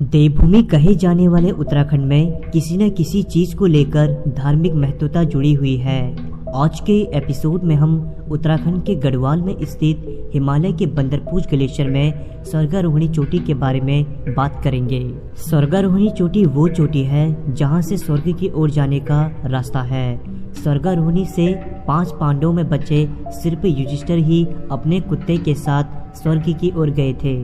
देवभूमि कहे जाने वाले उत्तराखंड में किसी न किसी चीज को लेकर धार्मिक महत्वता जुड़ी हुई है। आज के एपिसोड में हम उत्तराखंड के गढ़वाल में स्थित हिमालय के बंदरपूछ ग्लेशियर में स्वर्गारोहिणी चोटी के बारे में बात करेंगे। स्वर्गारोहिणी चोटी वो चोटी है जहां से स्वर्ग की ओर जाने का रास्ता है। स्वर्गारोहिणी से 5 पांडवों में बचे सिर्फ युधिष्ठिर ही अपने कुत्ते के साथ स्वर्ग की ओर गए थे।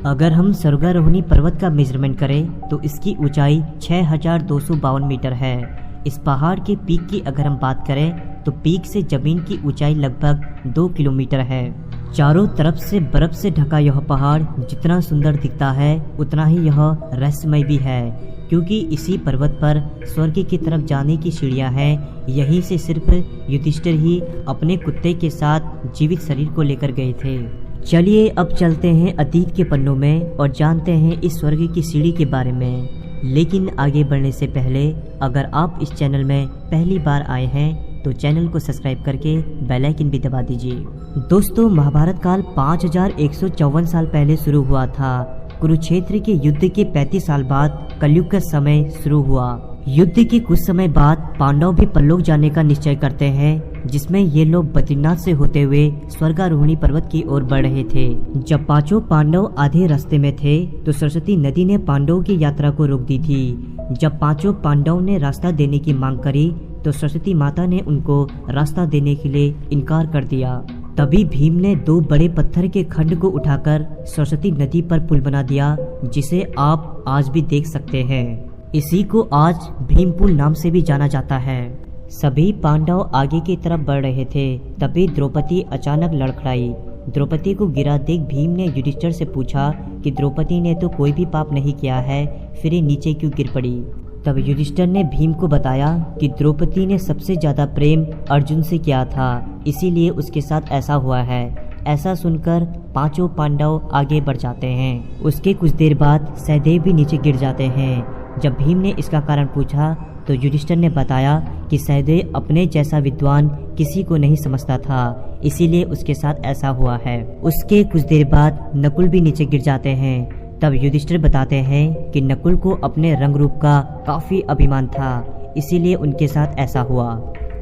अगर हम स्वर्गारोहिणी पर्वत का मेजरमेंट करें तो इसकी ऊंचाई 6252 मीटर है। इस पहाड़ के पीक की अगर हम बात करें तो पीक से जमीन की ऊंचाई लगभग 2 किलोमीटर है। चारों तरफ से बर्फ से ढका यह पहाड़ जितना सुंदर दिखता है उतना ही यह रहस्यमय भी है, क्योंकि इसी पर्वत पर स्वर्ग की तरफ जाने की सीढ़ियां हैं। यहीं से सिर्फ युधिष्ठिर ही अपने कुत्ते के साथ जीवित शरीर को लेकर गए थे। चलिए अब चलते हैं अतीत के पन्नों में और जानते हैं इस स्वर्ग की सीढ़ी के बारे में। लेकिन आगे बढ़ने से पहले अगर आप इस चैनल में पहली बार आए हैं तो चैनल को सब्सक्राइब करके बेल आइकन भी दबा दीजिए। दोस्तों, महाभारत काल 5154 साल पहले शुरू हुआ था। कुरुक्षेत्र के युद्ध के 35 साल बाद कलयुग का समय शुरू हुआ। युद्ध के कुछ समय बाद पांडव भी परलोक जाने का निश्चय करते हैं, जिसमें ये लोग बद्रीनाथ से होते हुए स्वर्गारोहिणी पर्वत की ओर बढ़ रहे थे। जब 5 पांडव आधे रास्ते में थे तो सरस्वती नदी ने पांडवों की यात्रा को रोक दी थी। जब 5 पांडवों ने रास्ता देने की मांग करी तो सरस्वती माता ने उनको रास्ता देने के लिए इनकार कर दिया। तभी भीम ने 2 बड़े पत्थर के खंड को उठाकर सरस्वती नदी पर पुल बना दिया, जिसे आप आज भी देख सकते हैं। इसी को आज भीम पुल नाम से भी जाना जाता है। सभी पांडव आगे की तरफ बढ़ रहे थे, तभी द्रौपदी अचानक लड़खड़ाई। द्रौपदी को गिरा देख भीम ने युधिष्ठिर से पूछा कि द्रौपदी ने तो कोई भी पाप नहीं किया है, फिर ये नीचे क्यों गिर पड़ी। तब युधिष्ठिर ने भीम को बताया कि द्रौपदी ने सबसे ज्यादा प्रेम अर्जुन से किया था, इसीलिए उसके साथ ऐसा हुआ है। ऐसा सुनकर 5 पांडव आगे बढ़ जाते हैं। उसके कुछ देर बाद सहदेव भी नीचे गिर जाते हैं। जब भीम ने इसका कारण पूछा तो युधिष्ठिर ने बताया कि सहदेव अपने जैसा विद्वान किसी को नहीं समझता था, इसीलिए उसके साथ ऐसा हुआ है। उसके कुछ देर बाद नकुल भी नीचे गिर जाते हैं। तब युधिष्ठिर बताते हैं कि नकुल को अपने रंग रूप का काफी अभिमान था, इसीलिए उनके साथ ऐसा हुआ।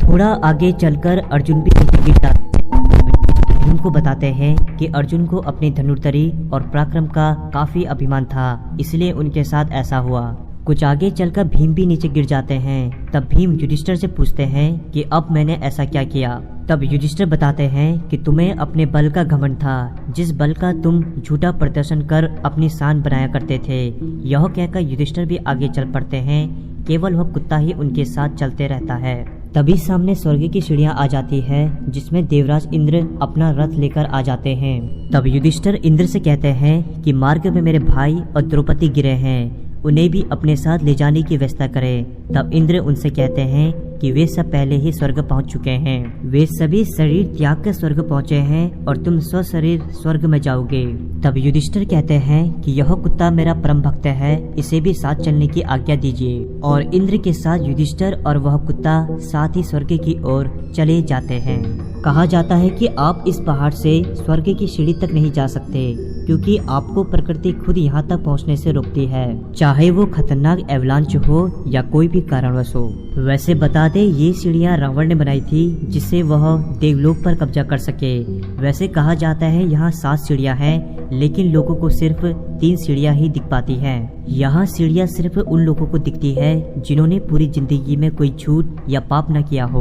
थोड़ा आगे चलकर अर्जुन भी नीचे गिर जाते हैं। भीम को बताते हैं कि अर्जुन को अपने धनुर्धरी और पराक्रम का काफी अभिमान था, इसलिए उनके साथ ऐसा हुआ। कुछ आगे चलकर भीम भी नीचे गिर जाते हैं। तब भीम युधिष्ठिर से पूछते हैं कि अब मैंने ऐसा क्या किया। तब युधिष्ठिर बताते हैं कि तुम्हें अपने बल का घमंड था, जिस बल का तुम झूठा प्रदर्शन कर अपनी शान बनाया करते थे। यह कहकर युधिष्ठिर भी आगे चल पड़ते हैं। केवल वह कुत्ता ही उनके साथ चलते रहता है। तभी सामने स्वर्ग की सीढ़ियां आ जाती है, जिसमें देवराज इंद्र अपना रथ लेकर आ जाते हैं। तब युधिष्ठिर इंद्र से कहते हैं कि मार्ग में मेरे भाई और द्रौपदी गिरे हैं, उन्हें भी अपने साथ ले जाने की व्यवस्था करें। तब इंद्र उनसे कहते हैं कि वे सब पहले ही स्वर्ग पहुंच चुके हैं। वे सभी शरीर त्याग कर स्वर्ग पहुंचे हैं और तुम स्व शरीर स्वर्ग में जाओगे। तब युधिष्ठिर कहते हैं कि यह कुत्ता मेरा परम भक्त है, इसे भी साथ चलने की आज्ञा दीजिए। और इंद्र के साथ युधिष्ठिर और वह कुत्ता साथ ही स्वर्ग की ओर चले जाते हैं। कहा जाता है कि आप इस पहाड़ से स्वर्ग की सीढ़ी तक नहीं जा सकते, क्योंकि आपको प्रकृति खुद यहाँ तक पहुँचने से रोकती है, चाहे वो खतरनाक एवलांच हो या कोई भी कारणवश हो। वैसे बता दें, ये सीढ़ियाँ रावण ने बनाई थी, जिससे वह देवलोक पर कब्जा कर सके। वैसे कहा जाता है यहाँ 7 सीढ़ियाँ हैं, लेकिन लोगों को सिर्फ 3 सीढ़ियाँ ही दिख पाती हैं। यहाँ सीढ़ियाँ सिर्फ उन लोगों को दिखती है जिन्होंने पूरी जिंदगी में कोई झूठ या पाप न किया हो।